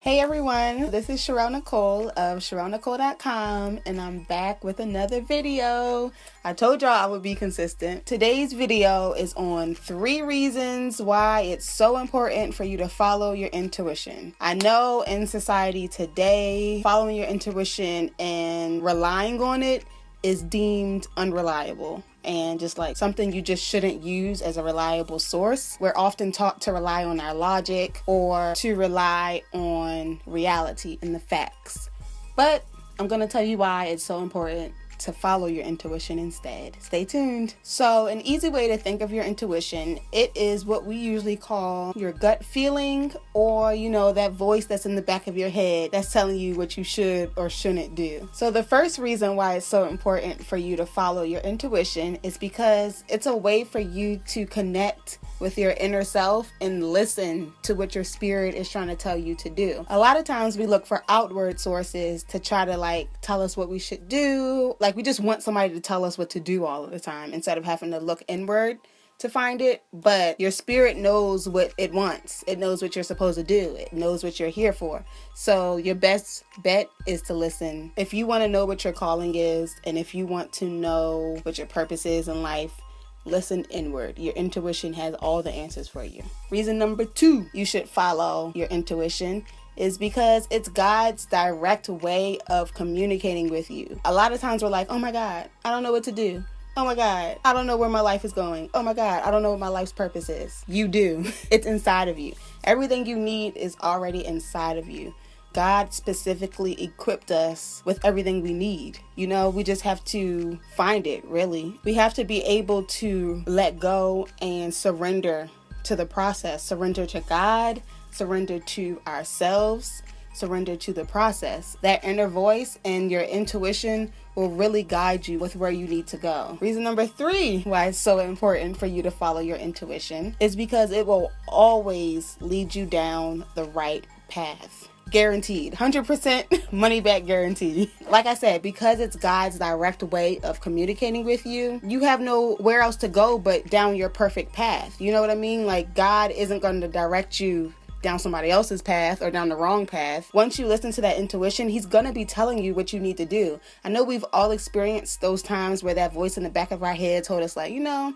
Hey everyone, this is Sherelle Nicole of SherelleNicole.com, and I'm back with another video. I told y'all I would be consistent. Today's video is on 3 reasons why it's so important for you to follow your intuition. I know in society today, following your intuition and relying on it is deemed unreliable and just like something you just shouldn't use as a reliable source. We're often taught to rely on our logic or to rely on reality and the facts. But I'm going to tell you why it's so important to follow your intuition instead. Stay tuned. So an easy way to think of your intuition, it is what we usually call your gut feeling, or that voice that's in the back of your head that's telling you what you should or shouldn't do. So the first reason why it's so important for you to follow your intuition is because it's a way for you to connect with your inner self and listen to what your spirit is trying to tell you to do. A lot of times we look for outward sources to try to tell us what we should do. We just want somebody to tell us what to do all of the time instead of having to look inward to find it. But your spirit knows what it wants. It knows what you're supposed to do. It knows what you're here for. So your best bet is to listen. If you want to know what your calling is, and if you want to know what your purpose is in life, listen inward. Your intuition has all the answers for you. Reason number 2 you should follow your intuition is because it's God's direct way of communicating with you. A lot of times we're like, oh my God, I don't know what to do. Oh my God, I don't know where my life is going. Oh my God, I don't know what my life's purpose is. You do. It's inside of you. Everything you need is already inside of you. God specifically equipped us with everything we need. We just have to find it, really. We have to be able to let go and surrender to the process. Surrender to God, surrender to ourselves, surrender to the process. That inner voice and your intuition will really guide you with where you need to go. Reason number 3 why it's so important for you to follow your intuition is because it will always lead you down the right path. Guaranteed. 100% money back guarantee. Like I said, because it's God's direct way of communicating with you, you have nowhere else to go but down your perfect path. You know what I mean? God isn't going to direct you down somebody else's path or down the wrong path. Once you listen to that intuition, he's going to be telling you what you need to do. I know we've all experienced those times where that voice in the back of our head told us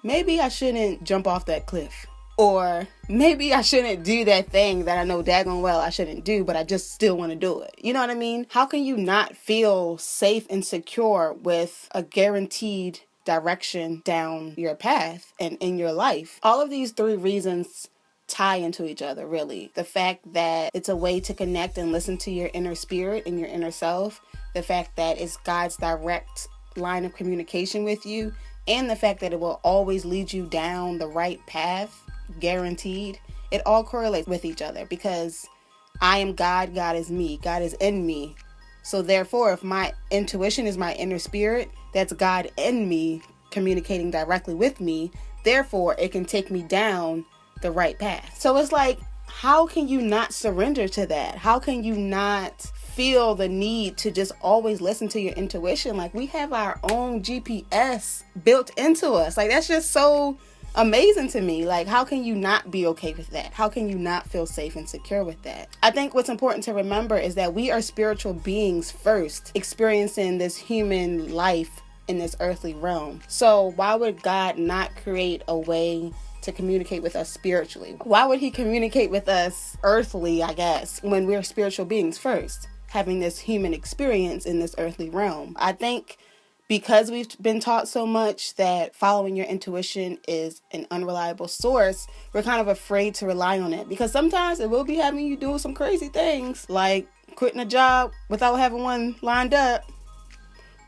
maybe I shouldn't jump off that cliff. Or maybe I shouldn't do that thing that I know daggone well I shouldn't do, but I just still want to do it. You know what I mean? How can you not feel safe and secure with a guaranteed direction down your path and in your life? All of these 3 reasons tie into each other, really. The fact that it's a way to connect and listen to your inner spirit and your inner self. The fact that it's God's direct line of communication with you. And the fact that it will always lead you down the right path. Guaranteed. It all correlates with each other because I am God, God is me, God is in me. So therefore, if my intuition is my inner spirit, that's God in me communicating directly with me. Therefore, it can take me down the right path. So it's how can you not surrender to that? How can you not feel the need to just always listen to your intuition? We have our own GPS built into us. That's just so amazing to me. How can you not be okay with that? How can you not feel safe and secure with that? I think what's important to remember is that we are spiritual beings first, experiencing this human life in this earthly realm. So why would God not create a way to communicate with us spiritually? Why would he communicate with us earthly, I guess, when we're spiritual beings first, having this human experience in this earthly realm? I think because we've been taught so much that following your intuition is an unreliable source, we're kind of afraid to rely on it because sometimes it will be having you do some crazy things like quitting a job without having one lined up,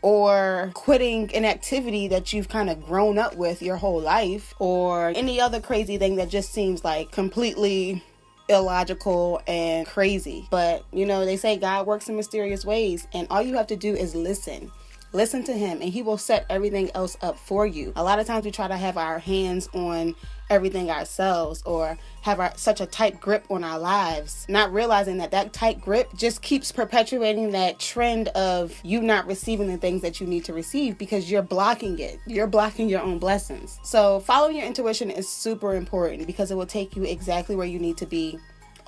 or quitting an activity that you've kind of grown up with your whole life, or any other crazy thing that just seems completely illogical and crazy. But they say God works in mysterious ways, and all you have to do is listen. Listen to him and he will set everything else up for you. A lot of times we try to have our hands on everything ourselves or have such a tight grip on our lives, not realizing that tight grip just keeps perpetuating that trend of you not receiving the things that you need to receive because you're blocking it. You're blocking your own blessings. So following your intuition is super important because it will take you exactly where you need to be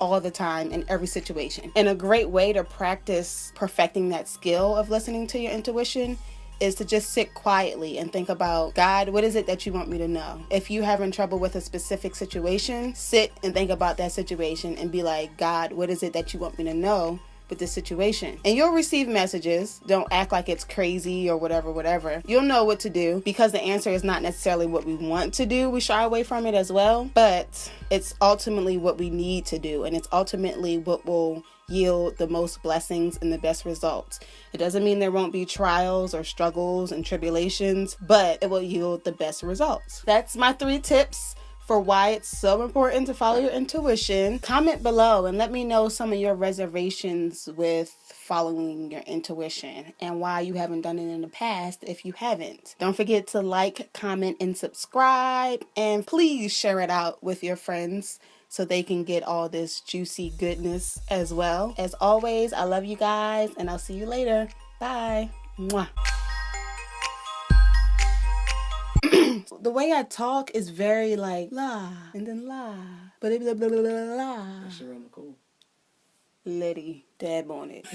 all the time in every situation. And a great way to practice perfecting that skill of listening to your intuition is to just sit quietly and think about, God, what is it that you want me to know? If you're having trouble with a specific situation, sit and think about that situation and be like, God, what is it that you want me to know with this situation? And you'll receive messages. Don't act like it's crazy or whatever. You'll know what to do, because the answer is not necessarily what we want to do. We shy away from it as well, but it's ultimately what we need to do, and it's ultimately what will yield the most blessings and the best results. It doesn't mean there won't be trials or struggles and tribulations, but it will yield the best results. That's my 3 tips for why it's so important to follow your intuition. Comment below and let me know some of your reservations with following your intuition and why you haven't done it in the past if you haven't. Don't forget to like, comment, and subscribe, and please share it out with your friends so they can get all this juicy goodness as well. As always, I love you guys, and I'll see you later. Bye. Mwah. The way I talk is very like la and then la, blah blah blah blah blah la. Sharona Cole. Letty, dab on it.